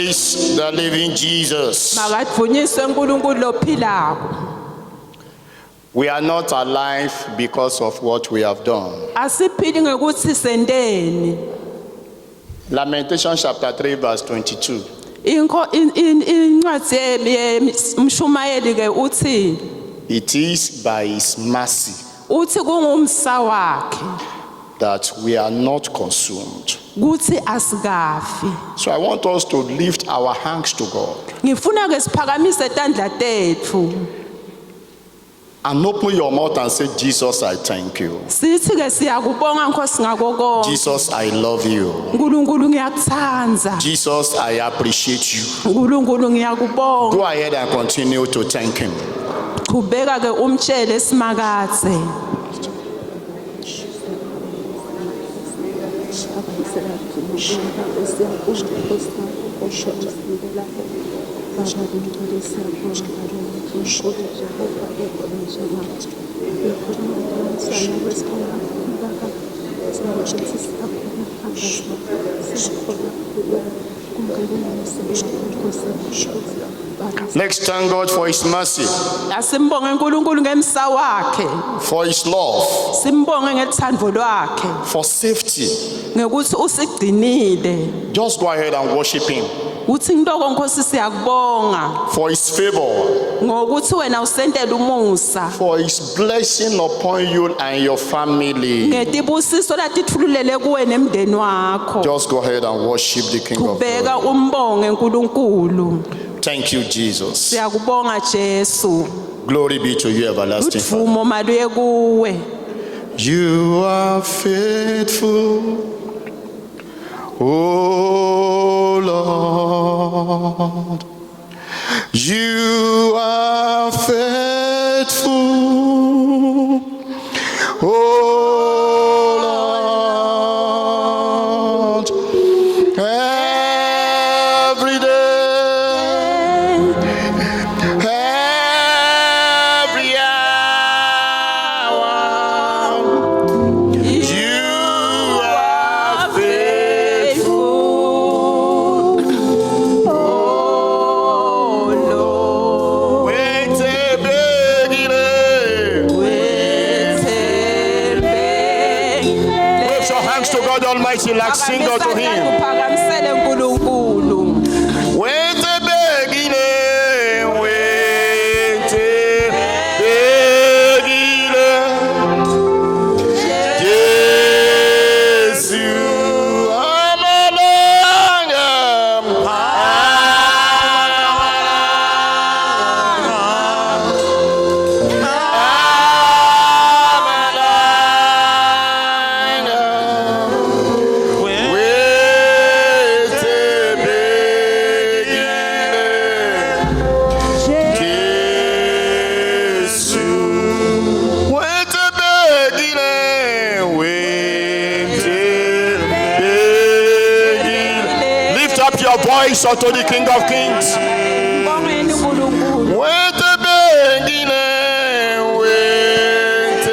praise the living Jesus. Makadunyiswe uNkulunkulu ophilayo. We are not alive because of what we have done. Asiphili ngekuthi sendeni. Lamentation chapter 3 verse 22. Incwadi umshumayeli ke uthi It is by his mercy uthi kungumsa wakhe that we are not consumed. kuthi asikafi. So I want us to lift our hands to God Ngifuna ke siphakamise tandla tethu. and open your mouth and say, Jesus, I thank you. Sithi ke siyakubonga Nkosi ngako konke. Jesus, I love you. Nkulunkulu ngiyakuthanza. Jesus, I appreciate you. Nkulunkulu ngiyakubonga. Go ahead and continue to thank him. Qhubeka ke umtshele simakathe. Let's thank God for his mercy, Asimbonge uNkulunkulu ngemsa wakhe. for his love, Simbonge ngethando lwakhe. for safety. Ngekuthi usigcinile. Just go ahead and worship him. Uthi ngitoko Nkosi siyakubonga For his favor, ngokuthi wena usentela umusa. for his blessing upon you and your family. Ngetibusiso latithululele kuwe nemndeni wakho. Just go ahead and worship the King of Qhubeka Glory. umbonge uNkulunkulu. Thank you, Jesus. Siyakubonga Jesu. Glory be to you, everlasting Father. Udumo maluye kuwe. You are faithful, oh Lord. You are faithful, oh Lord. Every day, every hour, you are faithful, Oh Lord. wait a beginning. Lift your hands to God Almighty like singer to him. Uphakamisele uNkulunkulu. Wait a beginning, wait a beginning. Jesu voice unto the King of Kings. Mbongeni uNkulunkulu. Wait a beginning, wait a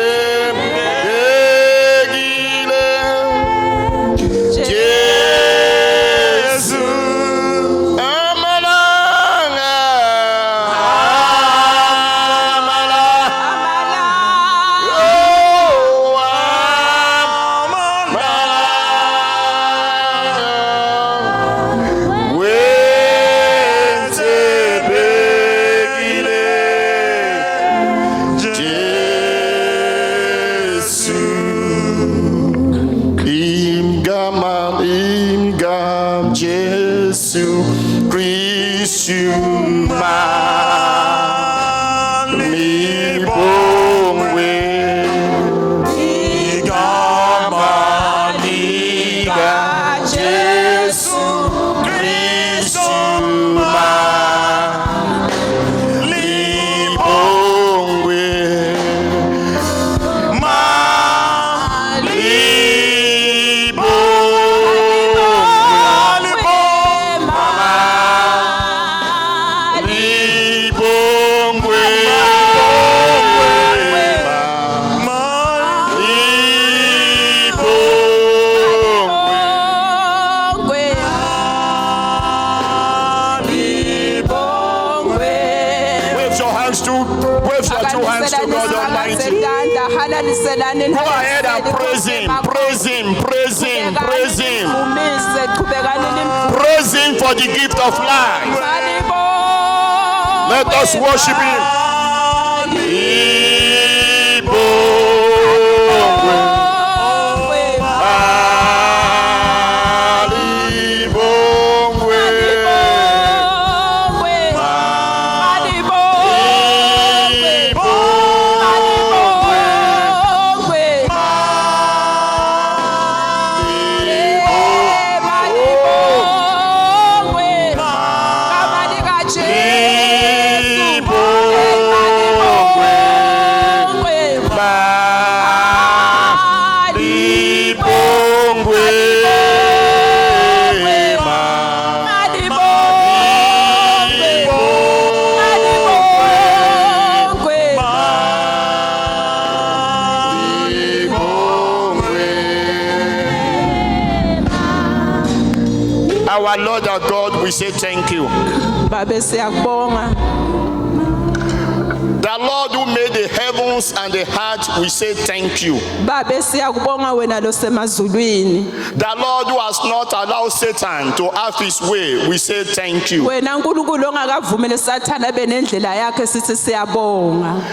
beginning. Jesus, Amalanga, oh, Amalanga. Wait a beginning, Jesus. Imgam Jesu Christu man mi bongwe. Igam Jesu Christu man mi bongwe. Hlaliselani Go ahead and praise him. Praise him. Praise him. Praise him. Umise qhubekani nimvumise. Praise him for the gift of life. Let us worship him. Our Lord, our God, we say thank you. Babe siyakubonga. The Lord who made the heavens and the earth, we say thank you. Babe siyakubonga wena losemazulwini. The Lord who has not allowed Satan to have his way, we say thank you. Wena uNkulunkulu ongakavumeli sathana benendlela yakhe sithi siyabonga.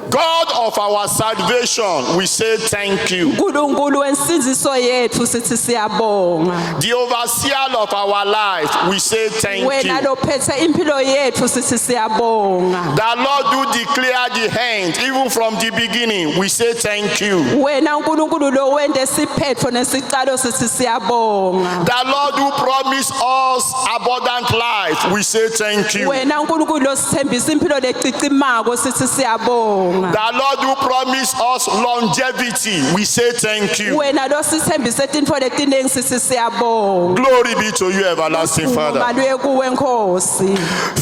God of our salvation, we say thank you. uNkulunkulu wensinziso yethu sithi siyabonga. The overseer of our life, we say thank Wena you. lophethe impilo yethu sithi siyabonga. The Lord who declared the end, even from the beginning, we say thank you. Wena uNkulunkulu lo wende siphetho nesicalo sithi siyabonga. The Lord who promised us abundant life, we say thank you. Wena uNkulunkulu osithembisa impilo lecicimako sithi siyabonga. The Lord who promised us longevity, we say thank you. Wena losithembise intfo letiningi sithi siyabonga. Glory be to you, everlasting Father. Maluye kuwe Nkosi.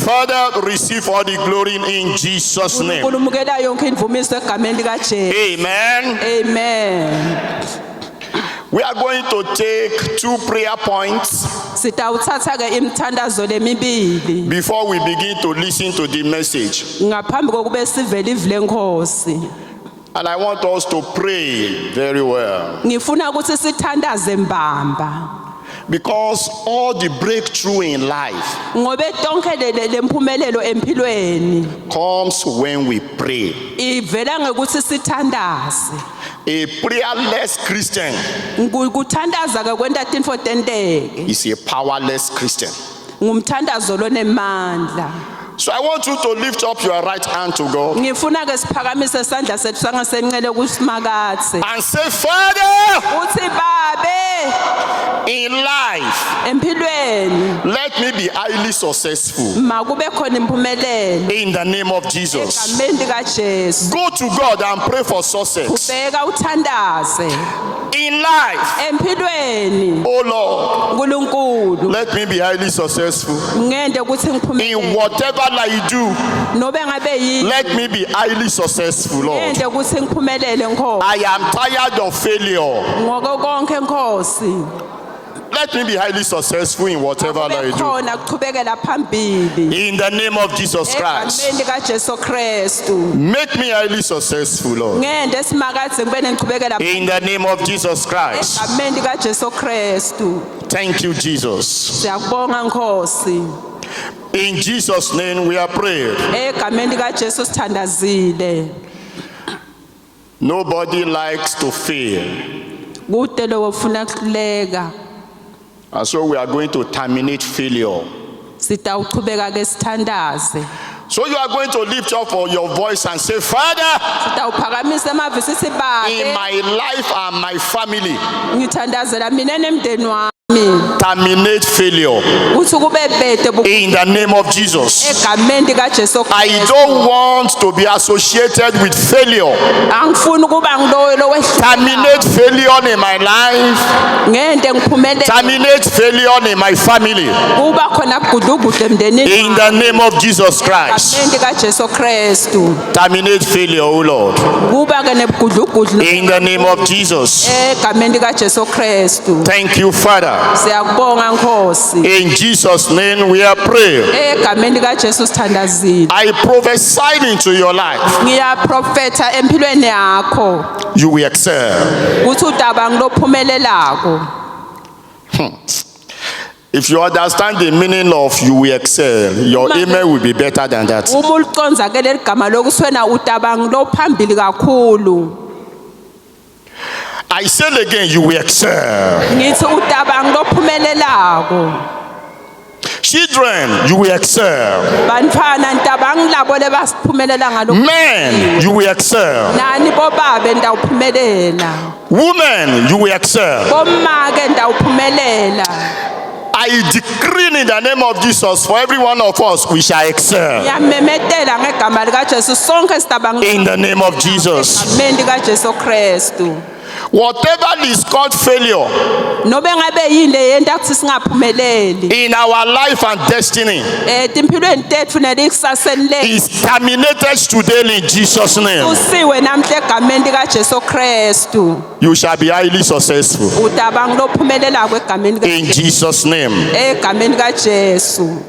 Father, receive all the glory in Jesus' name. UNkulunkulu yonke imvumiso egameni likaJesu. Amen. Amen. We are going to take 2 prayer points Sitawuthatha ke imithandazo lemibili before we begin to listen to the message. ngaphambi kokube sivele ivule Nkosi. And I want us to pray very well. Ngifuna ukuthi sithandaze mbamba. Because all the breakthrough in life Ngobe tonke lempumelelo empilweni comes when we pray. ivela ngekuthi sithandaze. A prayerless Christian Kuthandaza ke kwenta tintfo tenteke. is a powerless Christian. Ngumthandazo lonemandla. So I want you to lift up your right hand to God Ngifuna ke siphakamise isandla sethu sangasemncele kusimakathe. and say, Father, Uthi babe in life, empilweni let me be highly successful makube khona impumelelo in the name of Jesus. egameni likaJesu. Go to God and pray for success Ubheka uthandaze in life. empilweni. Oh Lord, uNkulunkulu let me be highly successful ngende ukuthi in ngiphumelele whatever I do. nobe ngabe yini Let me be highly successful, Lord. ngende ukuthi ngiphumelele Nkosi. I am tired of failure. Ngoko konke Nkosi Let me be highly successful in whatever I do. bekhona kuchubekela phambili In the name of Jesus Christ. egameni likaJesu Kristu. Make me highly successful, Lord. Ngende simakathe ngibe nengichubekela In the name of Jesus Christ. egameni likaJesu Kristu. Thank you, Jesus. Siyakubonga Nkosi. In Jesus' name we are praying. Egameni likaJesu sithandazile. Nobody likes to fail. Kude lokufuna kuhleka. And so we are going to terminate failure. Sitawuchubeka ke sithandaze. So you are going to lift up your voice and say, Father, Sitawuphakamisa amavisi in sibabe. my life and my family, Ngithandazela mina nemndeni wami. terminate failure. Uthi kube bede In the name of Jesus. egameni likaJesu I Kristu. don't want to be associated with failure. Angifuni kuba ngiloyo wehlala. Terminate failure in my life. Ngende ngiphumelele. Terminate failure in my family. Kuba khona kubhudubhude emndenini. In the name of Jesus Christ. Egameni likaJesu Kristu. Terminate failure, O Lord. Kuba ke nebhudubhude In the name of Jesus. egameni likaJesu Kristu. Thank you, Father. Father. Siyakubonga Nkosi. In Jesus' name we are praying. Egameni kaJesu sithandazile. I prophesy into your life. Ngiyaprofetha empilweni yakho. You will excel. Uthi utabang lophumelelako. If you understand the meaning of you will excel, your amen will be better than that. Uma uliconza ke leli gama lokuswena utabang lophambili kakhulu. I said again, you will excel. Ngithi utabang lophumelelako. Children, you will excel. Bantwana ntabang labo lebasiphumelela ngalokho. Men, you will excel. Nani bobabe ndawuphumelela. Women, you will excel. Bomma ke ndawuphumelela. I decree in the name of Jesus for every one of us, we shall excel. Ngiyamemetela ngegama likaJesu sonke sitabang In the name of Jesus. egameni likaJesu Kristu. Whatever is called failure Nobe ngabe yini lento akuthi singaphumeleli. in our life and destiny Timpilweni tethu nelikusaseni lethu. is terminated today in Jesus' name. Usiwe namhle egameni likaJesu Kristu. You shall be highly successful. Utabang lophumelela kwegameni In Jesus' name. egameni kaJesu.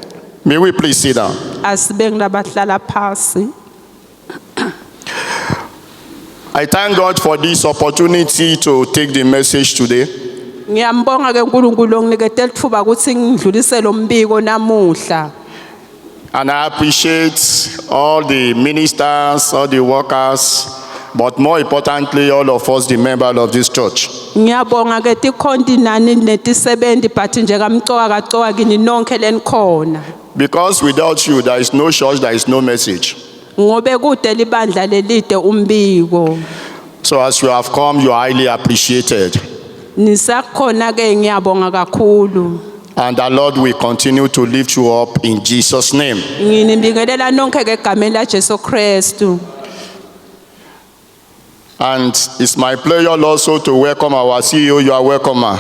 May we please sit down. Asibe ngilabahlala phasi. I thank God for this opportunity to take the message today. Ngiyambonga ke uNkulunkulu onginiketela ithuba ukuthi ngidlulise lo mbiko namuhla. And I appreciate all the ministers, all the workers, but more importantly, all of us, the members of this church. Ngiyabonga ke tikhonti nani netisebenzi but nje kamcoka kacoka kini nonke lenikhona. Because without you, there is no church, there is no message. Ngobe kude libandla lelide umbiko. So as you have come, you are highly appreciated. Nisakhona ke ngiyabonga kakhulu. And the Lord will continue to lift you up in Jesus' name. Nginibingelela nonke ke egameni laJesu Kristu. And it's my pleasure also to welcome our CEO. You are welcome, ma.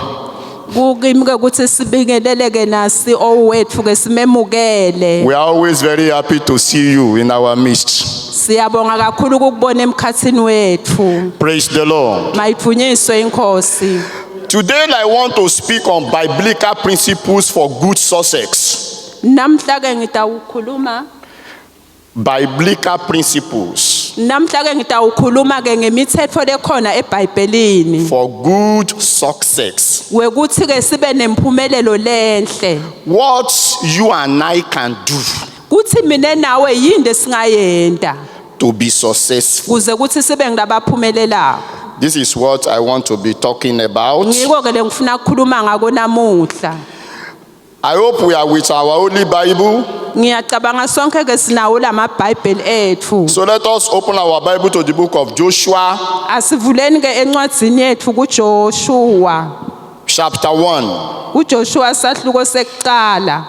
Kukimi ke ukuthi sibingelele ke nasi owethu ke simemukele. We are always very happy to see you in our midst. Siyabonga kakhulu ukubona emkhathini wethu. Praise the Lord. Mayiphunyiswe inkosi. Today I want to speak on biblical principles for good success. Namhla ke ngitawukhuluma. Biblical principles Namhla ke ngitawukhuluma ke ngemithetho lekhona eBhayibhelini. for good success. Wekuthi ke sibe nempumelelo lenhle. What you and I can do Kuthi mina nawe yini singayenda to be successful. kuze kuthi sibe ngabaphumelelayo. This is what I want to be talking about. Ngiko ke lengifuna ukukhuluma ngako namuhla. I hope we are with our Holy Bible. Ngiyacabanga sonke ke sinawo lamaBhayibheli ethu. So let us open our Bible to the book of Joshua, Asivuleni ke encwadzini yethu kuJoshua. chapter 1. UJoshua sahluko sekuqala.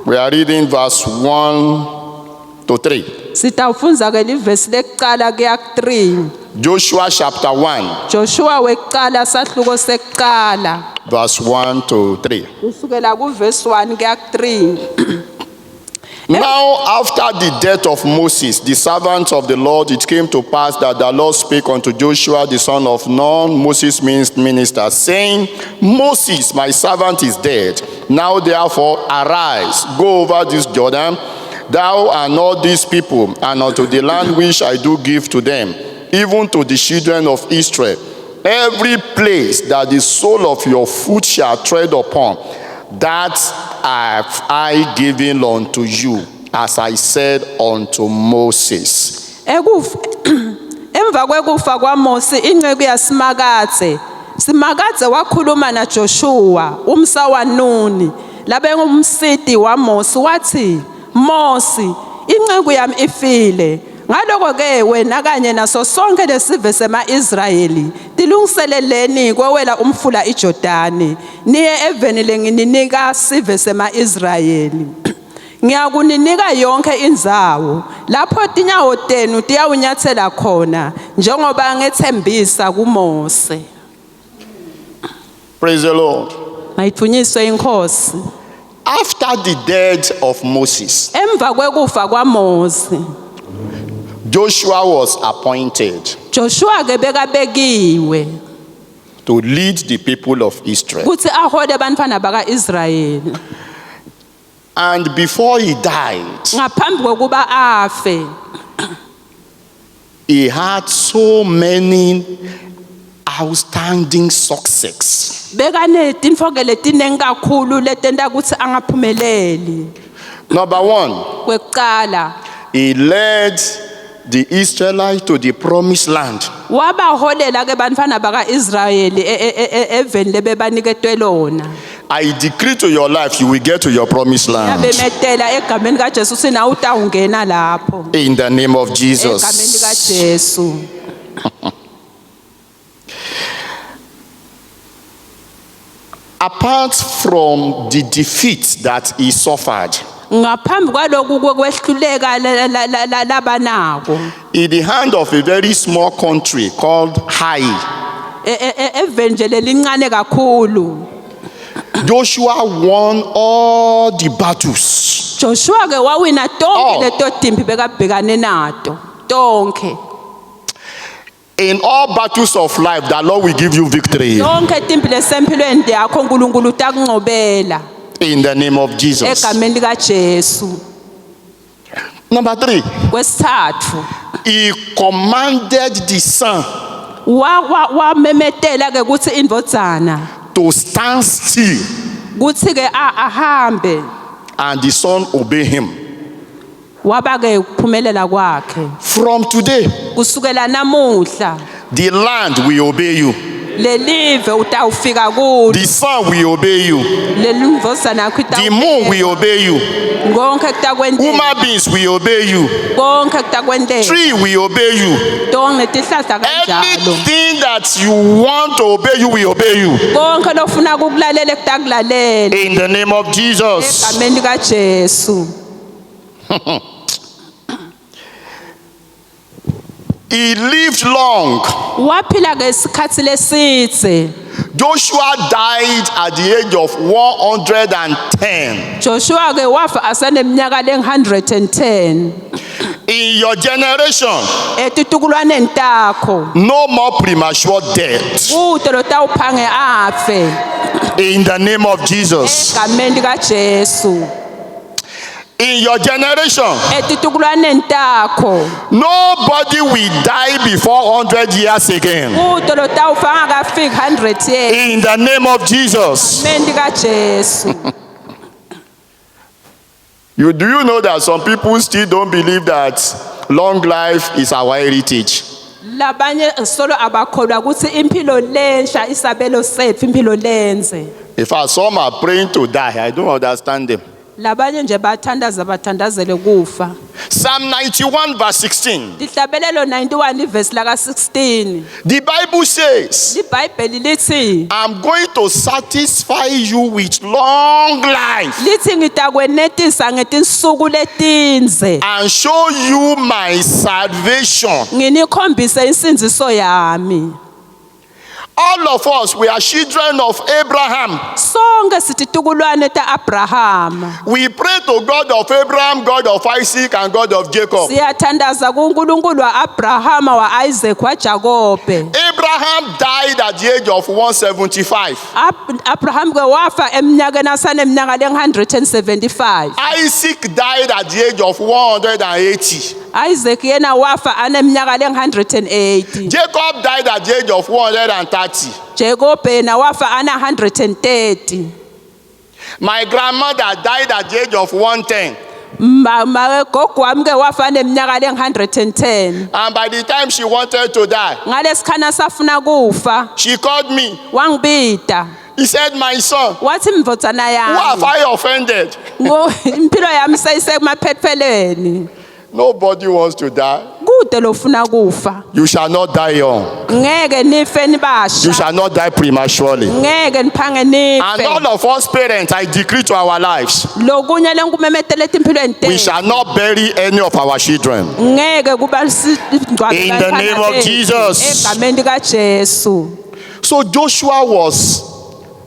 We are reading verse 1 to 3. Sitawufunza ke livesi lekuqala kuya ku3. Joshua chapter 1, Joshua wekuqala sahluko sekuqala. verse 1 to 3. Kusukela kuvesi 1 kuya ku3. Now, after the death of Moses, the servant of the Lord, it came to pass that the Lord spake unto Joshua, the son of Nun, Moses' minister, saying, Moses, my servant, is dead. Now, therefore, arise, go over this Jordan, thou and all these people, and unto the land which I do give to them, even to the children of Israel. Every place that the sole of your foot shall tread upon, that have I given unto you, as I said unto Moses. Emva kwekufa kwaMose inceku yaSimakadze. Simakadze wakhuluma naJoshua umsa waNuni. Labe ngumsidi waMose wathi, Mose, inceku yami ifile. Ngaloko ke wena kanye naso sonke lesive sema-Israyeli tilungiseleleni kwewela umfula iJordani niye eveni lengininika sive sema-Israyeli. Ngiyakuninika yonke indzawo lapho tinyawo tenu tiyawunyathela khona njengoba ngethembisa kuMose. Praise the Lord. Mayiphunyiswe inkosi. After the death of Moses, Emva kwekufa kwaMose, Joshua was appointed. Joshua ke bekabekiwe. to lead the people of Israel. Kuthi ahole abantwana baka-Israyeli. And before he died, Ngaphambi kokuba afe, he had so many outstanding success. bekanetinfoke letiningi kakhulu letenta ukuthi angaphumeleli. Number one, Kwekuqala, he led the Israelites to the promised land. wabaholela ke bantwana baka-Israyeli eveni lebebaniketwe lona. I decree to your life, you will get to your promised land. Yabemetela egameni kaJesu sina utawungena lapho. In the name of Egameni Jesus. kaJesu. Apart from the defeat that he suffered, Ngaphambi kwalokhu kwehluleka labanako. in the hand of a very small country called Hai, Eveni nje lelincane kakhulu. Joshua won all the battles. Joshua ke wawina Oh. tonke leto timpi bekabhekane nato. Tonke. In all battles of life, the Lord will give you victory. Tonke timpi lesempilweni yakho uNkulunkulu utakungcobela. In the name of Jesus. Egameni likaJesu. Number 3, Kwesithathu, he commanded the sun wamemetela ke kuthi indvodzana to stand still, kuthi ke ahambe. and the sun obey him. Waba ke ukuphumelela kwakhe. From today, Kusukela namuhla the land will obey you. lelive utawufika kulo. The sun will obey you. Lelindvodzana yakho The moon will obey you. konke kutakwendela. Human beings will obey you. Konke kutakwendela. Tree will obey you. Tonke tihlahla kanjalo. Anything that you want to obey you will obey you. Konke lofuna ukulalela kutakulalela. In the name of Jesus. Egameni likaJesu. He lived long. Waphila ke isikhathi lesitse. Joshua died at the age of 110. Joshua ke wafa aseneminyaka le-110. In your generation, Etitukulwaneni takho. no more premature death. Kude lotawuphange afe. In the name of Jesus. Egameni likaJesu. In your generation, Etitukulwaneni takho. nobody will die before 100 years again. Kude lotawufa angakafiki 100 years. In the name of Jesus. Egameni likaJesu. Do you know that some people still don't believe that long life is our heritage? Labanye solo abakholwa ukuthi impilo lensha isabelo sethu impilo lenze. In fact, some are praying to die. I don't understand them. Labanye nje bathandazele kufa. Psalm 91 verse 16. Lihlabelelo 91 ivesi laka 16. The Bible says, IBhayibheli lithi I'm going to satisfy you with long life lithi ngitakwenetisa ngetinsuku letinze. and show you my salvation. Nginikhombise insinziso yami. All of us, we are children of Abraham. Sonke sititukulwane ta-Abraham. We pray to God of Abraham, God of Isaac, and God of Jacob. Siyathandaza kuNkulunkulu wa-Abrahama, wa-Isaac, waJakobe. Abraham died at the age of 175. Abraham ke wafa eminyakeni asaneminyaka le-175. Isaac died at the age of 180. Isaac yena wafa aneminyaka le-180. Jacob died at the age of 130. Jacob yena wafa ana-130. My grandmother died at the age of 110. Gogo wami ke wafa aneminyaka le-110. And by the time she wanted to die, Ngalesikhana safuna kufa, she called me. wangibita. He said, my son, Wathi mvodzana who have yami, I offended? impilo yami seyisemaphethelweni. Nobody wants to die. Kude lofuna kufa. You shall not die young. Ngeke nife You nibasha. shall not die prematurely. Ngeke niphange And nife. all of us parents, I decree to our lives, Lokunye lenkumemetele empilweni we tethu. shall not bury any of our children. Ngeke kuba In the name of Jesus. Egameni likaJesu. So Joshua was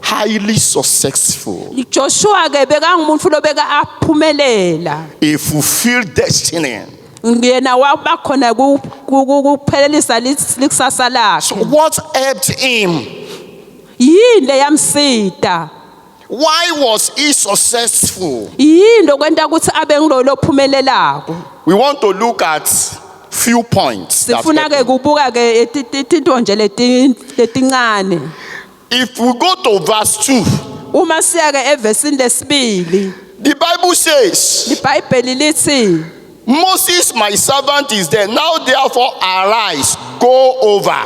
highly successful. Joshua ke bekangumuntu lobeka aphumelela. He fulfilled destiny. Ngiyena waba khona kuphelelisa likusasa So lakhe. what helped him yini leyamsita Why was he successful? yini lokwenta ukuthi abe ngilolo phumelelako We want to look at few points. that sifuna ke kubuka ke izinto nje letincane. If we go to verse 2, Uma siya ke evesini lesibili the Bible says, iBhayibheli lithi Moses, my servant, is there. Now therefore arise, go over.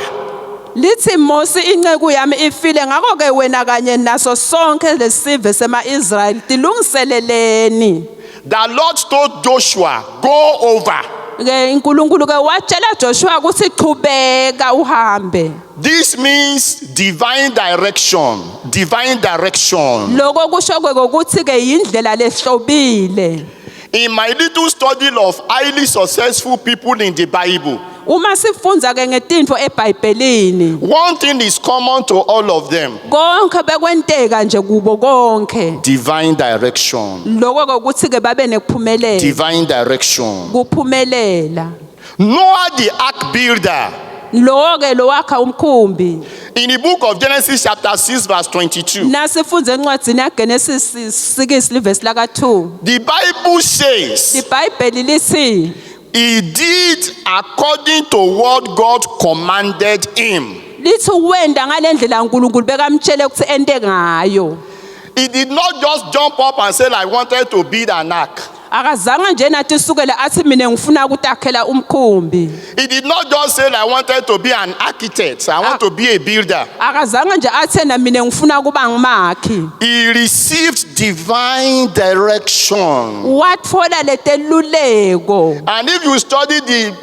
lithi Mose inceku yami ifile ngakho ke wena kanye naso sonke lesive sema-Israyeli tilungiseleleni. The Lord told Joshua, go over. Ke uNkulunkulu ke watshela Joshua ukuthi qhubeka uhambe. This means divine direction. Divine direction. Lokho kusho ke ukuthi ke indlela lehlobile. In my little study of highly successful people in the Bible, Uma sifundza ke ngetinto eBhayibhelini one thing is common to all of them: konke bekwenteka nje kubo konke. divine direction. Lokho ke ukuthi ke babe nekuphumelela. Divine direction. Kuphumelela. Noah, the ark builder, Lo ke lo wakha umkhumbi. in the book of Genesis chapter 6 verse 22, Nasifundze encwadzini yaGenesis 6 livesi laka 2. the Bible says iBhayibheli lithi he did according to what God commanded him. lithi wenda ngalendlela uNkulunkulu bekamtshele ukuthi ente ngayo. He did not just jump up and say, I wanted to build an ark. Akazange nje nathi sukela athi mina ngifuna ukutakhela umkhumbi. He did not just say, I wanted to be an architect. I want to be a builder. Akazange nje athi na mina ngifuna kuba ngumakhi. He received divine direction. Watfola leteluleko. And if you study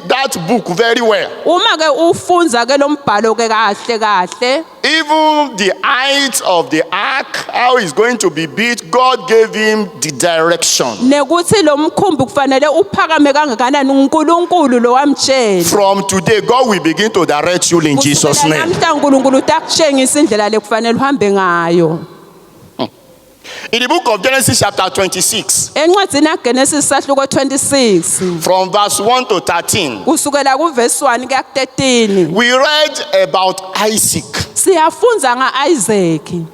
that book very well, Uma ke ufunza ke lo mbhalo ke kahle kahle, even the height of the ark, how it's going to be built, God gave him the direction. nekuthi lo mkhumbi kufanele uphakame kangakanani uNkulunkulu lo wamtshela. From today, God will begin to direct you in Jesus' Kusukela name. namhla uNkulunkulu utakutshengisa indlela lekufanele uhambe ngayo. In the book of Genesis chapter 26, Encwadzini yaGenesis sahluko 26 from verse 1 to 13, kusukela kuvesi 1 kuya ku13 we read about Isaac. siyafunza ngaIsaac.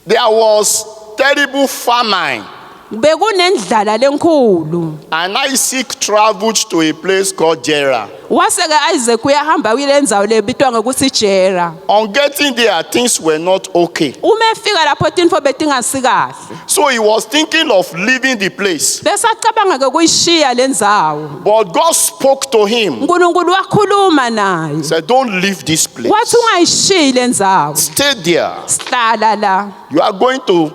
There was terrible famine, Bekunendlala lenkulu. and Isaac traveled to a place called Gerar. Wase ke Isaac uyahamba kule ndzawo lebitwa ngokuthi Jera. On getting there, things were not okay. Uma efika lapho tinfo betingasikahle. So he was thinking of leaving the place. Besacabanga ke kuyishiya le ndzawo. But God spoke to him. uNkulunkulu wakhuluma naye. He said, don't leave this place. Wathi ungayishiyi le ndzawo. Stay there. Sihlala la. You are going to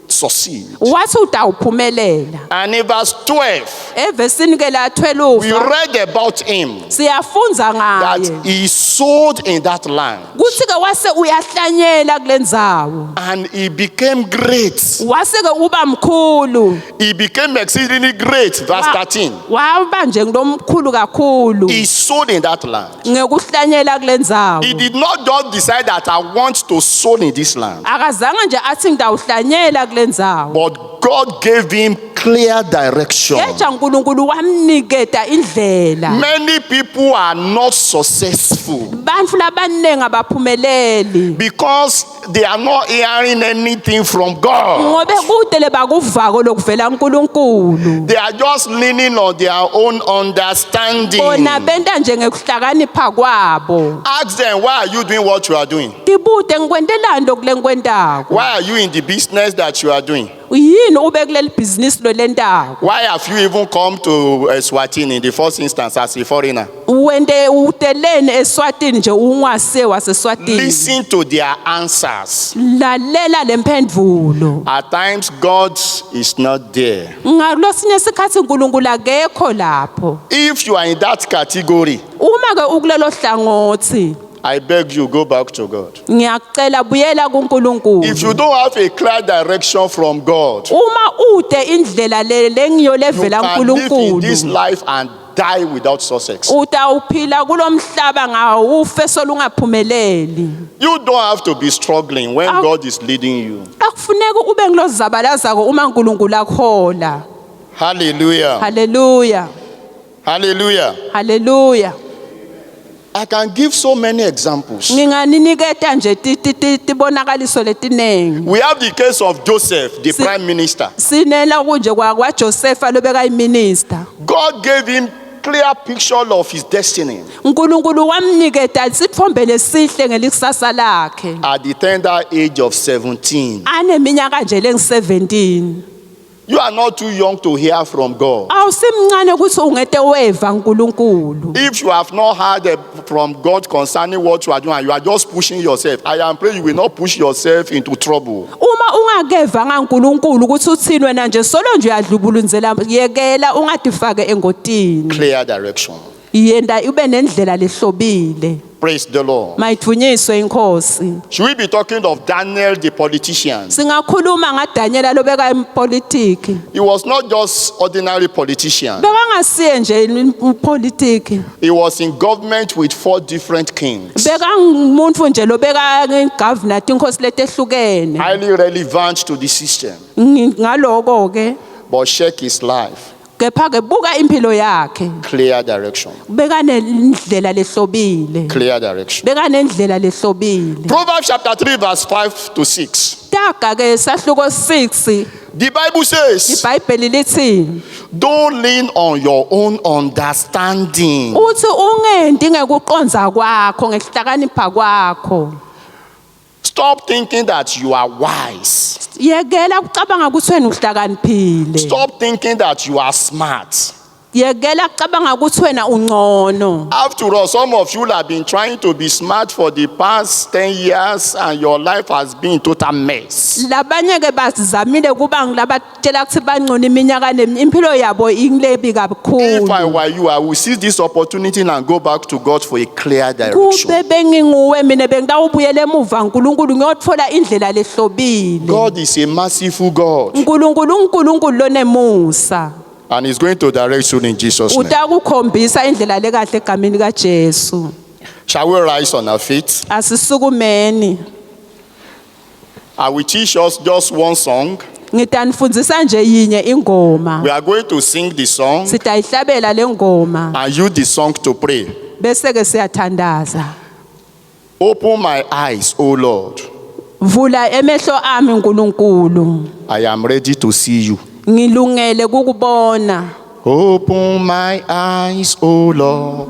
succeed. Wathi utawuphumelela. And in verse 12, Evesini ke la we 12 read about him siyafunza that ngaye. he sowed in that land Kuthi ke wase uyahlanyela kule ndzawo. and he became great. Wase ke uba mkhulu. He became exceedingly great. Verse 13. Waba nje ngilomkhulu kakhulu. He sowed in that land. Ngekuhlanyela kule ndzawo. He did not just decide that I want to sow in this land, Akazange nje athi ngidawuhlanyela kule ndzawo. but God gave him clear direction. Yeja uNkulunkulu wamniketa indlela. Many people are not successful Bantfu labanengi abaphumeleli. because they are not hearing anything from God. Ngobe kude lebakuvako lokuvela uNkulunkulu. They are just leaning on their own understanding. Bona benta nje ngekuhlakanipha kwabo. Ask them, why are you doing what you are doing? Tibude ngikwentelani lokule ngikwentako. Why are you in the business that you are doing? Yini ube kuleli business lo lentako? Why have you even come to Eswatini in the first instance as a foreigner? Wende uteleni eSwatini nje ungwase waseSwatini. Listen to their answers. Lalela lemphendvulo. At times, God is not there. Ngalosinye isikhathi uNkulunkulu akekho lapho. If you are in that category, Uma ke ukulelo hlangothi, I beg you, go back to God. ngiyacela buyela kuNkulunkulu. If you don't have a clear direction from God, Uma ude indlela le you lengiyolevela can live in this kuNkulunkulu. life and die without success. Utawuphila kulomhlaba ngawufe solungaphumeleli. You don't have to be struggling when God is leading you. Akufuneki ube ngilozabalazako uma uNkulunkulu akhola. Hallelujah. Hallelujah. Hallelujah. Hallelujah. I can give so many examples. Nginganiniketa nje tibonakaliso letinengi. We have the case of Joseph, the prime minister. Sinela kunje kwa Joseph lobeka iminister. God gave him clear picture of his destiny uNkulunkulu wamniketa isithombe lesihle ngelikusasa lakhe. at the tender age of 17. Aneminyaka nje lengu-17. You are not too young to hear from God. Awusimncane ukuthi ungete weva uNkulunkulu. If you have not heard from God concerning what you are doing, and you are just pushing yourself, I am praying you will not push yourself into trouble. Uma ungakeva ngaNkulunkulu ukuthi uthini wena nje solo nje uyadlubulunzela yekela ungadifake engotini. Clear direction. Yenda ube nendlela lehlobile. Praise the Lord. Mayithunyiswe inkosi. Should we be talking of Daniel the politician? Singakhuluma ngaDaniel lobeka impolitiki. He was not just ordinary politician. Bekangasiye nje impolitiki. He was in government with 4 different kings. Bekangumuntu nje lobeka igovernor inkosi letehlukene. Highly relevant to the system. Ngaloko ke But check his life. kepha ke buka impilo yakhe. Clear direction. Beka nendlela lehlobile. Clear direction. Beka nendlela lehlobile. Proverbs chapter 3 verse 5 to 6. Taga ke sahluko 6 The Bible says, iBhayibheli lithi don't lean on your own understanding. uthi ungenti ngekuqonza kwakho ngesihlakanipha kwakho. Stop thinking that you are wise. Yekela ukucabanga ukuthi wena uhlakaniphile. Stop thinking that you are smart. Yekela ukucabanga ukuthi wena ungcono. After all, some of you have been trying to be smart for the past 10 years and your life has been total mess. Labanye ke bazizamile kuba ngilabatshela ukuthi bangcono iminyaka impilo yabo ingilebi If I kabukhulu. were you, I would seize this opportunity and go back to God for a clear direction. Kube benginguwe mina bengitawubuyela emuva uNkulunkulu ngiyotfola indlela lehlobile. God is a merciful God uNkulunkulu lonemusa. and He's going to direct you in Jesus' name. Utakukhombisa indlela lekahle egameni kaJesu. Shall we rise on our feet? Asisukumeni. I will teach us just one song. Ngitanifundzisa nje yinye ingoma. We are going to sing the song Sitayihlabela lengoma and use the song to pray. bese ke siyathandaza. Open my eyes, O Lord. Vula emehlo ami uNkulunkulu. I am ready to see you. Ngilungele kukubona. Open my eyes, O Lord.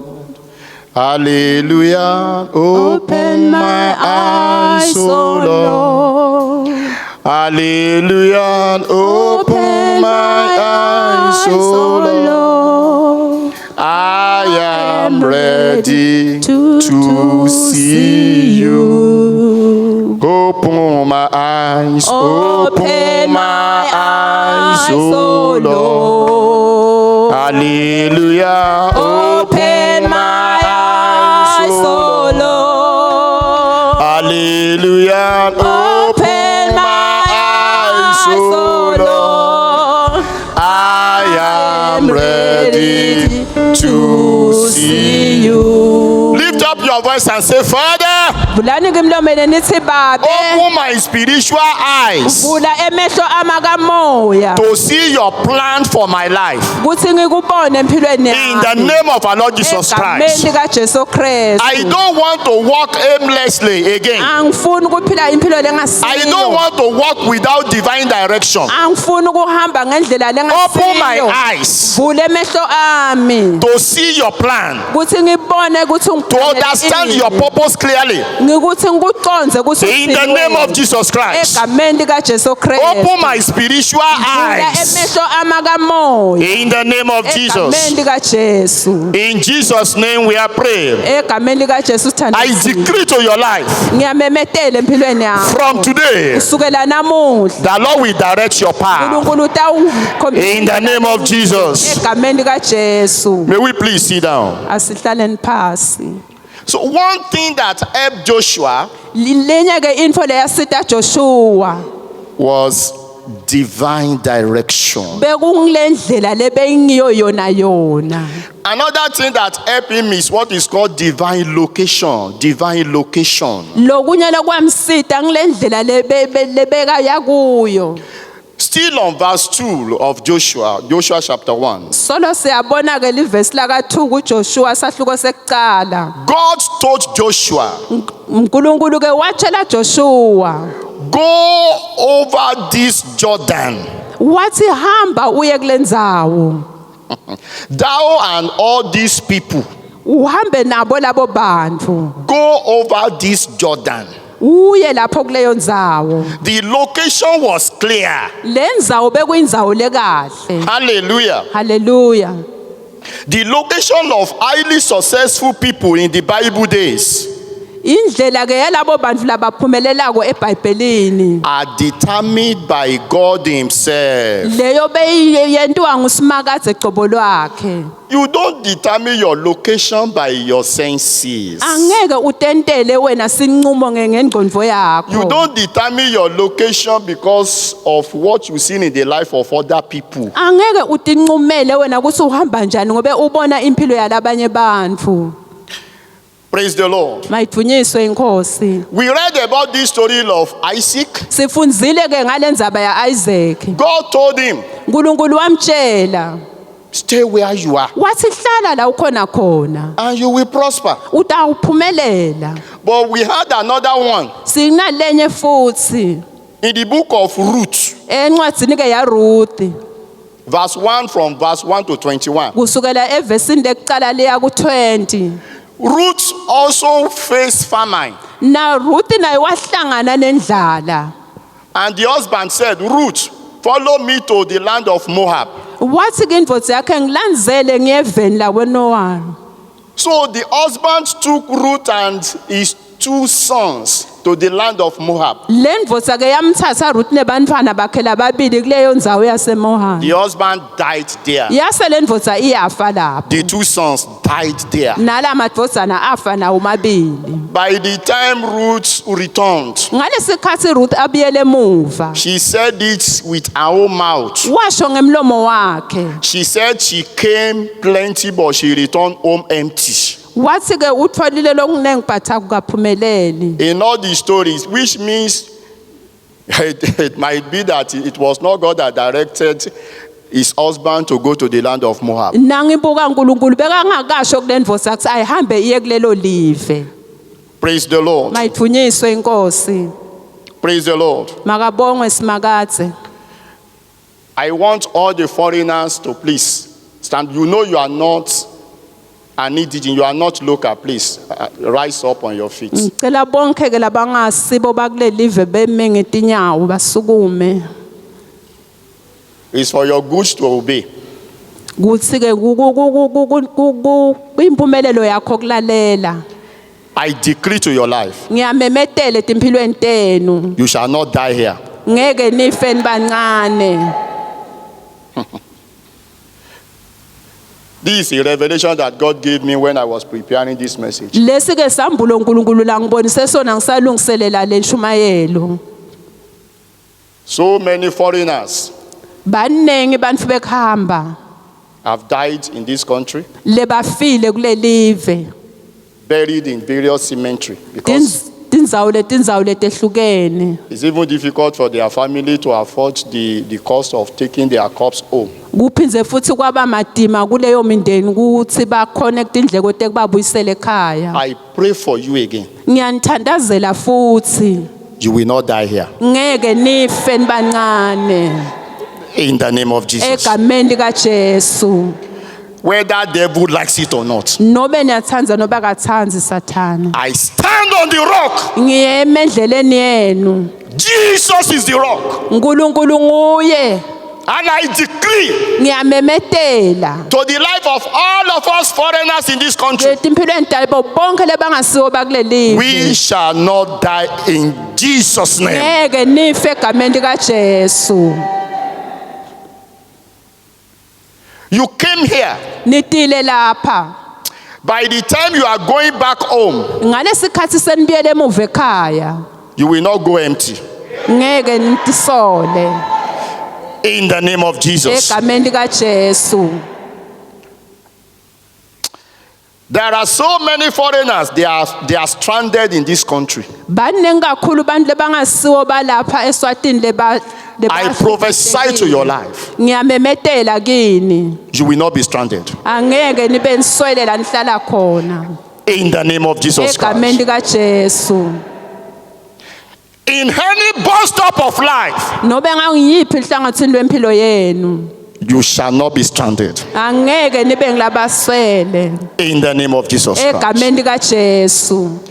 Hallelujah. Open my eyes, O Lord. Hallelujah. Open my eyes, O Lord. I am ready to see you. Open my eyes, open my eyes, O Lord. Hallelujah. Open my eyes, O Lord. Hallelujah. Open my eyes, O Lord. I am ready to see you. Lift up your voice and say, Father, Vulani ngimlomene nithi babe. open my spiritual eyes Vula emehlo amakamoya. to see your plan for my life. Kuthi ngikubone empilweni In the yami. name of our Lord Jesus Christ. Egameni kaJesu Kristu. I don't want to walk aimlessly again. Angifuni ukuphila impilo I don't lengasiyo. want to walk without divine direction. Angifuni ukuhamba ngendlela Open my lengasiyo. eyes Vula emehlo ami. to see your plan, Kuthi ngibone ukuthi to understand your purpose clearly. ngikuthi ngikuconze ukuthi In the name of Jesus Christ. egameni kaJesu Kristu. Open my spiritual Vula eyes. emehlo amakamoya. In the name of Jesus. Egameni kaJesu. In Jesus' name we are praying. Egameni kaJesu I sithandazile. decree to your life Ngiyamemetela empilweni yakho. from today, Kusukela namuhla the Lord will direct your path. uNkulunkulu utawukhombisa In the name of Jesus. egameni kaJesu. May we please sit down. Asihlaleni phasi. So one thing that helped Joshua Lenye ke info leyasita Joshua was divine direction. bekungilendlela lebengiyo yona. Another thing that helped him is what is called divine location. Divine location. Lokunye lokwamsita ngilendlela lebeka yakuyo. Still on verse 2 of Joshua chapter 1. Solo siyabona ke livesi laka 2 kuJoshua sahluko sekuqala. God told Joshua, uNkulunkulu ke watshela Joshua go over this Jordan, wathi hamba uye kulendzawo thou and all these people, uhambe nabo labo bantu go over this Jordan. uye lapho kuleyo ndzawo. The location was clear. Lendzawo bekuyindzawo lekahle. Hallelujah. Hallelujah. The location of highly successful people in the Bible days Indlela ke yalabo bantu labaphumelelako eBhayibhelini are determined by God himself. leyo beyiyentiwa nguSimakadze eqobo lwakhe. You don't determine your location by your senses. Angeke utentele wena sinqumo ngengqondo You yakho. don't determine your location because of what you see in the life of other people. Angeke utinqumele wena ukuthi uhamba njani ngobe ubona impilo yalabanye bantu. Praise the Lord. Mayithunyiswe inkosi. We read about this story of Isaac. Sifundzile ke ngalendzaba ya Isaac. God told him, uNkulunkulu wamtshela stay where you are wathi hlala la ukhona khona and you will prosper. utawuphumelela. But we had another one Sinalenye futhi in the book of Ruth, encwadzini ke ya Ruth verse 1 from verse 1 to 21. kusukela evesini lekuqala leya ku20. Ruth also faced famine. Na Ruth naye wahlangana nendlala. And the husband said, Ruth, follow me to the land of Moab. Wathi ke indvodza yakhe ngilandzele ngiyeveni lakwenowana. So the husband took Ruth and his 2 sons to the land of Moab. Lendvodza ke yamthatha Ruth nebantfwana bakhe lababili kuleyo ndzawo yaseMoab. The husband died there. Yase lendvodza iyafa lapho. The 2 sons died there. Nala madvodzana afa nawo mabili. By the time Ruth returned, Ngalesikhathi Ruth abuyele emuva. she said it with her own mouth. Washo ngemlomo wakhe. She said she came plenty, but she returned home empty. Wathi ke utfolile lokunengi but akukaphumeleli. In all these stories, which means it might be that it was not God that directed his husband to go to the land of Moab. Nangibuka uNkulunkulu bekangakasho kulendvodza ukuthi ayihambe iye kulelo live. Praise the Lord. Mayithunyiswe inkosi. Praise the Lord. Makabongwe Simakadze. I want all the foreigners to please stand. You know you are not an indigenous, you are not local. Please rise up on your feet. Ngicela bonke ke labangasibo bakule live beme ngetinyawo basukume. It's for your good to obey. Kuthi ke kuyimpumelelo yakho kulalela. I decree to your life, Ngiyamemetela empilweni tenu. you shall not die here. Ngeke nife nibancane. This is a revelation that God gave me when I was preparing this message. Lesi ke sambulo uNkulunkulu la ngibonise sona ngisalungiselela le nshumayelo. So many foreigners Banengi bantu bekhamba have died in this country, lebafile kule live. buried in various cemeteries, because Tindzawo letehlukene. it's even difficult for their family to afford the cost of taking their corpse home. Kuphinze futhi kwaba madima kuleyo mindeni ukuthi ba connect indleko tekubabuyisela ekhaya. I pray for you again. Ngiyanithandazela futhi You will not die here. ngeke nife nibancane In the name of Jesus. egameni likaJesu. Whether devil likes it or not, Nobe niyathanza noba kathanzi sathana. I stand on the rock. Ngiyeme endleleni yenu. Jesus is the rock. uNkulunkulu nguye. And I decree Ngiyamemetela to the life of all of us foreigners in this country, empilweni tabo bonke lebangasiwo bakule live. we shall not die in Jesus' name. Ngeke nife egameni likaJesu. You came here. Nitile lapha. By the time you are going back home, Ngalesikhathi senibuyele emuva ekhaya. you will not go empty. Ngeke nitisole In the name of Jesus. egameni likaJesu. There are so many foreigners, they are stranded in this country. Baningi kakhulu bantu lebangasiwo balapha eSwatini I prophesy to your life, Ngiyamemetela kini. you will not be stranded. Angeke nibe niswele la nihlala khona. In the name of Jesus Egameni Christ. likaJesu. In any bus stop of life, Nobe ngangiyiphi ihlangathini lwempilo yenu. you shall not be stranded. Angeke nibe ngilabaswele. In the name of Jesus Christ. Egameni likaJesu.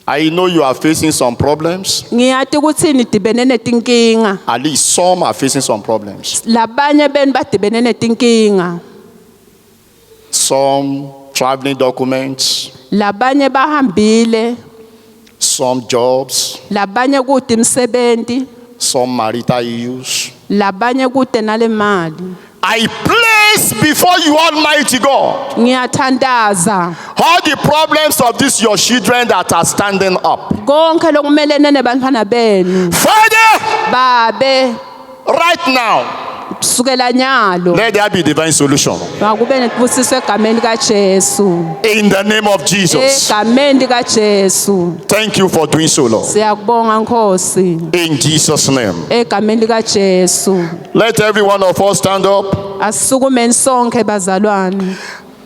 I know you are facing some problems. Ngiyati ukuthi nidibene netinkinga. At least some are facing some problems. Labanye benu badibene netinkinga. Some traveling documents, Labanye bahambile, some jobs, labanye kude imsebenzi, some marital issues. labanye kude nale mali. I place before you, Almighty God, Ngiyathandaza all the problems of these your children that are standing up. konke lokumelene nebantwana benu. Father, Babe, right now, kusukela nyalo let there be divine solution. makube netibusiswe egameni likaJesu. In the name of Jesus. Egameni likaJesu. Thank you for doing so, Lord. Siyakubonga Nkosi. In Jesus' name. Egameni likaJesu. Let every one of us stand up. Asisukumeni sonke bazalwane.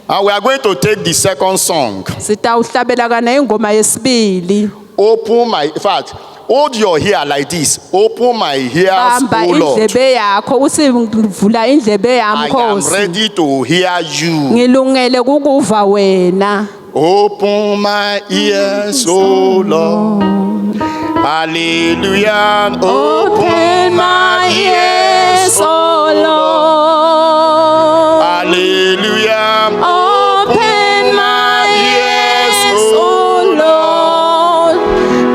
And we are going to take the second song. Sitawuhlabela kana ingoma yesibili. Open my, in fact, hold your ear like this. Open my ears, Bamba O Lord. indlebe yakho uthi vula indlebe yami I am Nkosi. ready to hear you. Ngilungele kukuva wena. Open my ears, O Lord. Hallelujah. Open my ears, O Lord. Hallelujah. Open my ears, O Lord.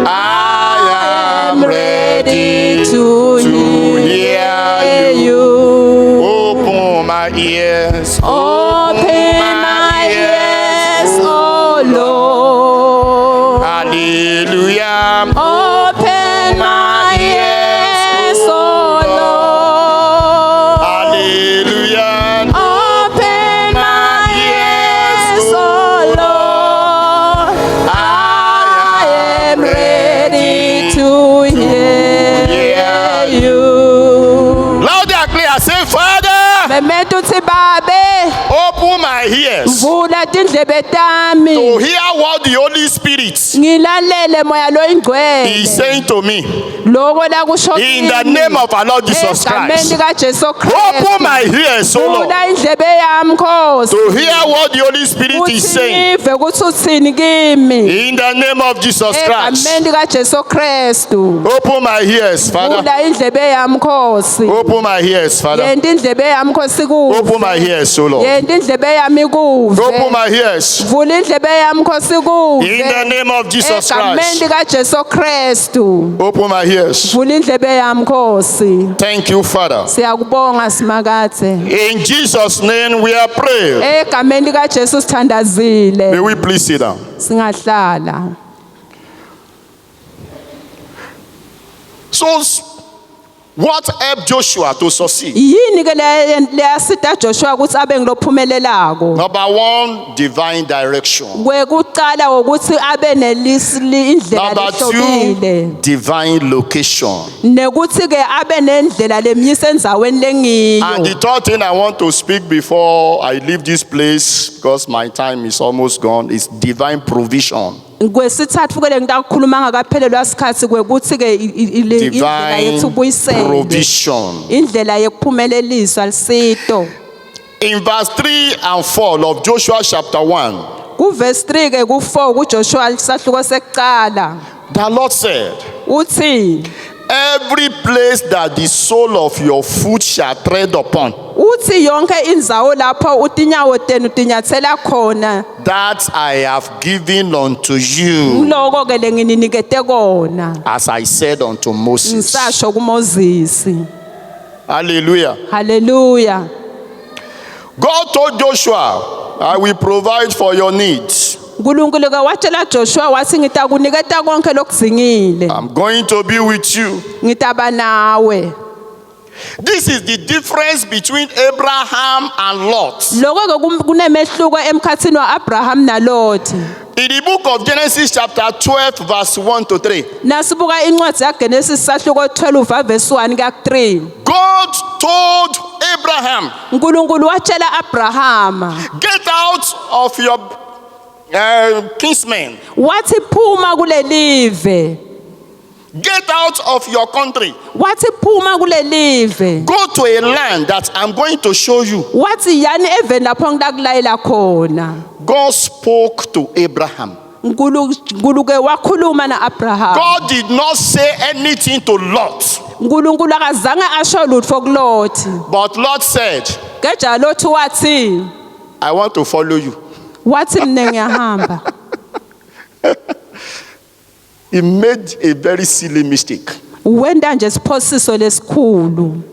I am ready to hear you. Open my ears. Open my ears, O Lord. Hallelujah. Open my ears, O Lord. Hallelujah. Open my ears, O Lord. I am ready to hear you. Loud and clear. Say, Father, Memento uthi babe, open my ears vula tindlebe to tami. hear what the Holy Spirit Ngilalele moya lo is ingcwele. saying to me. Loko la kusho In the kimi. name of our Lord Jesus Egameni Christ. likaJesu Open Kristu. my ears, O Lord, Vula indlebe yami Nkosi. to hear what the Holy Spirit is saying. Uthi ukuthi uthini kimi. In the name of Jesus Christ. Egameni likaJesu Kristu. Open my ears, Father. Vula indlebe yami Nkosi. Open my ears, Father. Yenta indlebe yami Nkosi kuve. Open my ears, O Lord. Yenta indlebe yami kuve. Open my ears. Vula indlebe yami Nkosi kuve. In the name of Jesus Egameni Christ. likaJesu Kristu. Open my ears. Vula indlebe yami Nkosi. Thank you, Father. Siyakubonga simakathe. In Jesus' name we are praying. Egameni likaJesu May sithandazile. we please sit down. Singahlala. So, what helped Joshua to succeed? Yini ke leyasita Joshua ukuthi abe ngilophumelelako? Number one, divine direction. Kwekuqala ukuthi abe indlela Number lehlobile. two, divine location. Nekuthi ke abe nendlela lemyisa endzaweni And lengiyo. the third thing I want to speak before I leave this place, because my time is almost gone, is divine provision. Kwesithathu ke ngitakukhuluma ngakaphelelwa isikhathi kwekuthi ke indlela Divine yethu buyisele. provision. Indlela yekuphumelelisa lisito. In verse 3 and 4 of Joshua chapter 1, Kuverse 3 ke ku4 kuJoshua isahluko sekuqala. the Lord said, Uthi every place that the sole of your foot shall tread upon, uthi yonke indzawo lapho utinyawo tenu tinyathela khona that I have given unto you, ngiloko ke lengininikete kona as I said unto Moses. ngisasho kuMoses. Hallelujah. Hallelujah. God told Joshua, I will provide for your needs. uNkulunkulu ke watshela Joshua wathi ngitakuniketa konke lokudzingile. I'm going to be with you. Ngitaba nawe. This is the difference between Abraham and Lot. Lokho ke kunemehluko emkhathini waAbraham naLot. In the book of Genesis chapter 12 verse 1 to 3, Nasibuka incwadi yaGenesis sahluko 12 verse 1 kuya 3. God told Abraham, uNkulunkulu watshela Abrahama get out of your kinsmen, wathi phuma kulelive, get out of your country, wathi phuma kulelive, go to a land that I'm going to show you. wathi yani eveni lapho ngitakulayela khona. God spoke to Abraham. uNkulunkulu ke wakhuluma naAbrahama. God did not say anything to Lot, uNkulunkulu akazange asho lutho kuLothi, but Lot said, keja Lothi wathi I want to follow you. wathi mina ngiyahamba. He made a very silly mistake. Wenda nje siphosiso lesikhulu.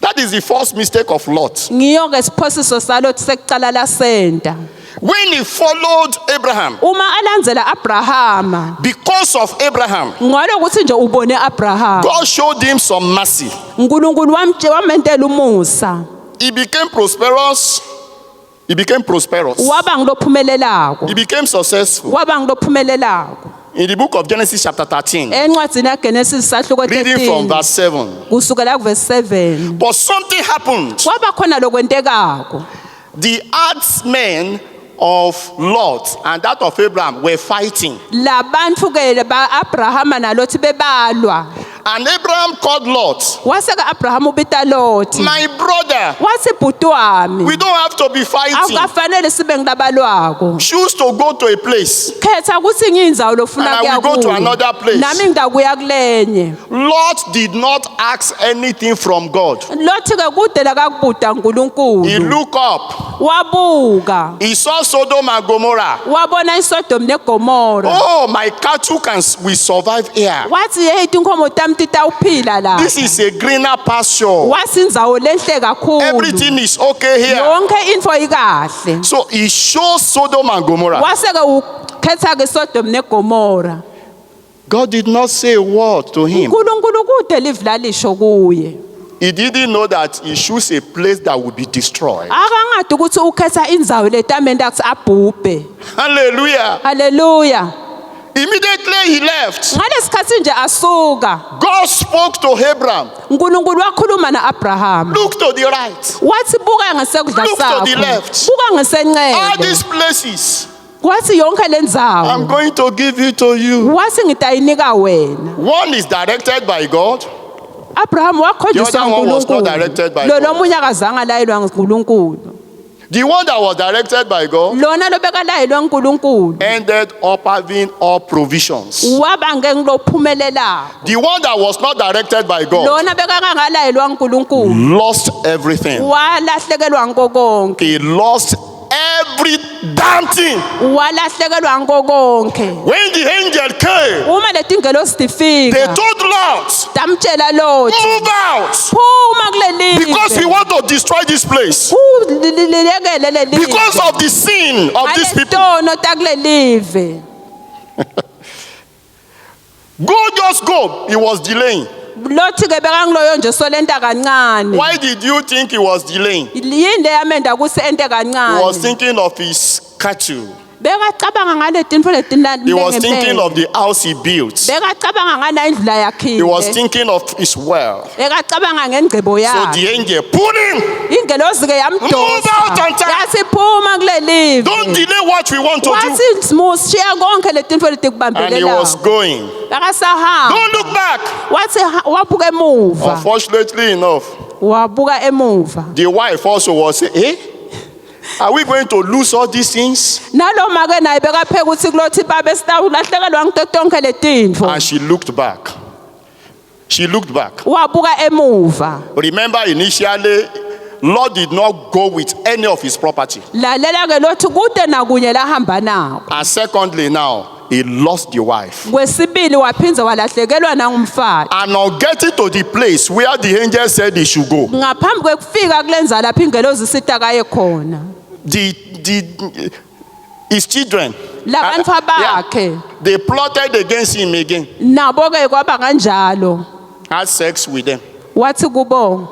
That is the first mistake of Lot. Ngiyo ke siphosiso salothi sekuqala lasenda. When he followed Abraham, Uma alandzela Abrahama, because of Abraham, ngalokuthi nje ubone Abrahama, God showed him some mercy. uNkulunkulu wamentela umusa. He became prosperous. He became prosperous. Waba ngilophumelelako. He became successful. Waba ngilophumelelako. In the book of Genesis chapter 13, Encwadini yaGenesis sahluko reading from 13 verse 7. kusukela kuverse 7. But something happened. Kwaba khona lokwentekako. The herdsmen of Lot and that of Abraham were fighting. Labantu ke ba Abrahama nalothi bebalwa. And Abraham called Lot, Waseka Abrahama ubita Lothi. my brother, Wathi bhuti wami, we don't have to be fighting. akufanele sibe ngilabalwako. Choose to go to a place. Khetha ukuthi ngiyinzawo lofuna And I kuya will go to another place. Nami ngidakuya kulenye. Lot did not ask anything from God. Lothi ke kude la kakubhuda He uNkulunkulu. looked up. Wabuka. He saw Sodom and Gomorrah. Wabona iSodom neGomora. Oh, my cattle will survive here. Wathi hey tinkomo tami titawuphila la. This is a greener pasture. Wathi indzawo lenhle kakhulu. Everything is okay here. Yonke info ikahle. So he shows Sodom and Gomorrah. Waseke ukhetha ke Sodom neGomora. God did not say a word to him. uNkulunkulu kude livla lisho kuye. He didn't know that he chose a place that would be destroyed. Akangadi ukuthi ukhetha indzawo letamende akuthi abhubhe. Hallelujah. Hallelujah. Immediately he left. Ngalesikhathi nje asuka, God spoke to Abraham. uNkulunkulu wakhuluma naAbrahama. Look to the right. Wathi buka ngasekudla Look to sakho. the left. Buka All ngasenxele. these places, Wathi yonke I'm lendzawo. going to give you to you. Wathi ngitayinika wena. One is directed by God. Abraham wakhonjiswa The other one was not directed by Lo God. nomunye akazange alayelwa nguNkulunkulu. The one that was directed by God Lona lobekalayelwa nguNkulunkulu. ended up having all provisions. Waba ngengilophumelelayo. The one that was not directed by God Lona bekakangalayelwa nguNkulunkulu. lost everything. Walahlekelwa ngoko konke. He lost every damn thing. Walahlekelwa ngoko konke. When the angel came, Uma letingelosi they tifika, told Lot, tamtshela Lothi, move out, phuma kulelive. because we want to destroy this place. Lilekele lelive. Because of the sin of these people. Aletono takulelive. Go, just go. He was delaying. Lothi ke bekangiloyo nje solenta kancane. Why did you think he was delaying? Yini yamenda kuse ente He kancane. was thinking of his cattle. Bekacabanga ngale tinfo letinani. He was thinking of the house he built. Bekacabanga ngana indlela yakhile. He was thinking of his well. Bekacabanga ngengcebo So yakhe. the angel pulled him. Ingelosi ke Move out on yamdosa. time. Yathi phuma kulelive. Don't delay what we want to do. Wathi mushiya konke letinfo And he was letikubambelelayo. going. Bekasahamba. Don't look back. Wathi wabuka emuva. Unfortunately enough, Wabuka emuva. the wife also was saying, eh? Are we going to lose all these things? Naloma ke naye bekapheka ukuthi kulothi babe sitawulahlekelwa ngito tonke letinfo. And she looked back. She looked back. Wabuka emuva. Remember, initially, Lot did not go with any of his property. Lalela ke lothi kude nakunye lahamba nawo. And secondly, now, he lost the wife. Kwesibili waphinza walahlekelwa nangumfazi. And on getting to the place where the angel said he should go, Ngaphambi kwekufika kulenza lapha ingelozi sitakaye khona. his children, Labantu bakhe they plotted against him again, nabo ke kwaba kanjalo. had sex with them. Wathi kubo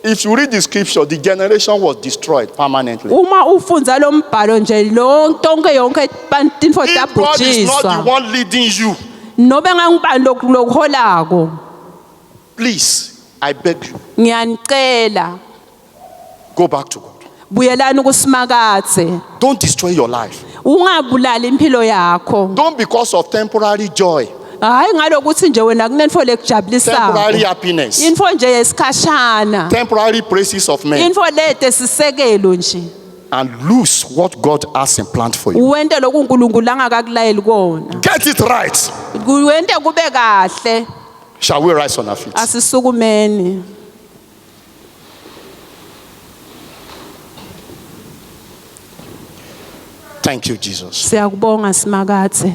if you read the scripture, the generation was destroyed permanently. Uma ufundza lo mbhalo nje tonke yonke tintfo If God is not the tabhujiswa. one leading you, Nobe ngangibani lokuholako. please, I beg you, Ngiyanicela go back to God. buyelani kusimakathe. Don't destroy your life. Ungabulali impilo yakho. Don't because of temporary joy, Hayi ngalokuthi nje wena kunentfo lekujabulisako. temporary happiness, Info nje yesikhashana. temporary praises of men, Info lete sisekelo nje. and lose what God has in plan for you. Uwente lokhu uNkulunkulu angakakulayeli kona. Get it right. Uwente kube kahle. Shall we rise on our feet? Asisukumeni. Thank you, Jesus. Siyakubonga simakathe.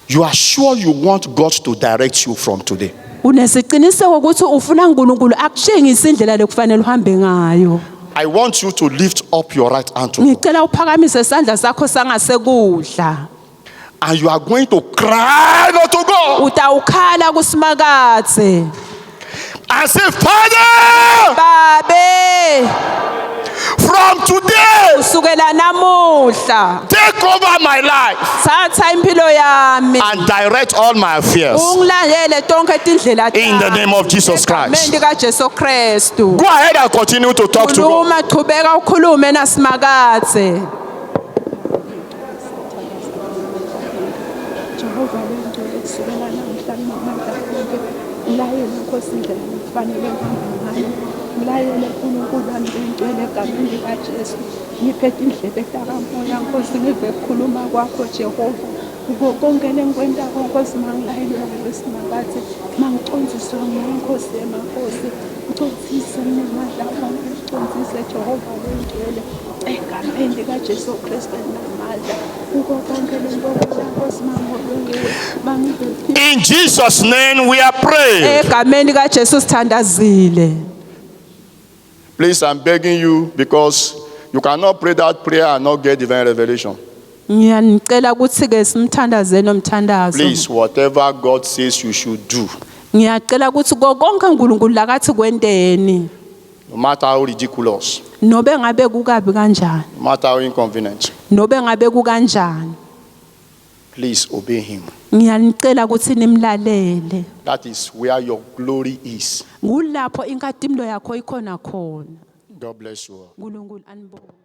You are sure you want God to direct you from today? Unesiqiniseko ukuthi ufuna uNkulunkulu akushengise indlela lekufanele uhambe ngayo. I want you to lift up your right hand to God. Ngicela uphakamise isandla sakho sangasekudla. And you are going to cry out to God Utawukhala kusimakathe. and say, Father, Babe, from today, usukela namuhla take over my life thatha impilo yami. and direct all my affairs. Ungilandele tonke tindlela tami. In the name of Jesus Christ. Egameni kaJesu Kristu. Go ahead and continue to talk to God. Khuluma chubeka ukhulume nasimakathe. Jehova wengcwele kusukela namhla namandla wonke ulayele Nkosi indlela kufanele uhambe ngayo ulayele uNkulunkulu wami wengcwele egameni likaJesu ngiphethe indlebe kamoya Nkosi ngive ukukhuluma kwakho Jehova kuko konke lengikwentako Nkosi mangilayelwa ngesimakathe mangicondziswa nguNkosi emakhosi ucondzise ngamandla wonke ucondzise Jehova wengcwele egameni likaJesu Kristu namandla kuko konke lengikwentako Nkosi mangive In Jesus' name we are praying. Egameni kaJesu sithandazile. Please, I'm begging you, because you cannot pray that prayer and not get divine revelation. Ngiyanicela ukuthi ke simthandaze nomthandazo. Please, whatever God says you should do, Ngiyacela ukuthi konke uNkulunkulu lakathi kwenteni. no matter how ridiculous, Nobe ngabe kukabi kanjani. no matter how inconvenient, Nobe ngabe kukanjani. please obey Him. Ngiyanicela ukuthi nimlalele. That is where your glory is. Kulapho inkadimlo yakho ikhona khona. God bless you all. uNkulunkulu anibonge.